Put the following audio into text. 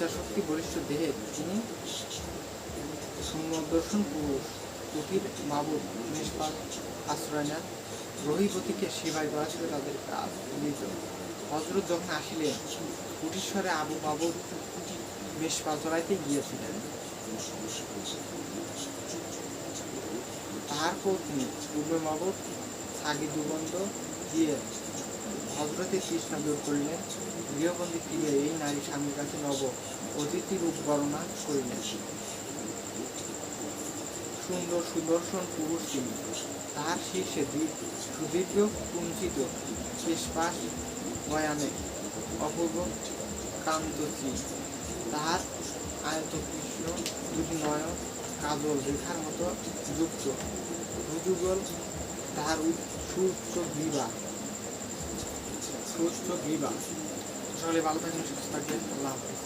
ইচ্ছাশক্তি বলিষ্ঠ দেহে তিনি সুদর্শন পুরুষ, কুটির মাবুদ নিষ্পাপ আশ্রয় নেন। রহিপতিকে সেবায় করা ছিল তাদের কাজ। হযরত যখন আসিলেন, কুটিশ্বরে আবু মাবুদ মেষপাল চড়াইতে গিয়েছিলেন। তাহার পত্নী উম্মে মাবুদ ছাগি দুর্গন্ধ দিয়ে হযরতের তৃষ্ণা দূর করিলেন। গৃহবন্দী ফিরে এই নারী স্বামীর কাছে নব অতিথি রূপ বর্ণনা করিলেন। সুন্দর সুদর্শন পুরুষ তিনি, তাহার শীর্ষে সুদীর্ঘ কুঞ্চিত কেশপাশ বয়ানে অপূর্ব কান্তশ্রী, তাহার আয়ত কৃষ্ণ দুটি নয়ন কাজল রেখার মতো যুক্ত রুজুগল, তাহার সুউচ্চ গ্রীবা। সকলে ভালো থাকবেন, সুস্থ থাকবেন। আল্লাহ হাফেজ।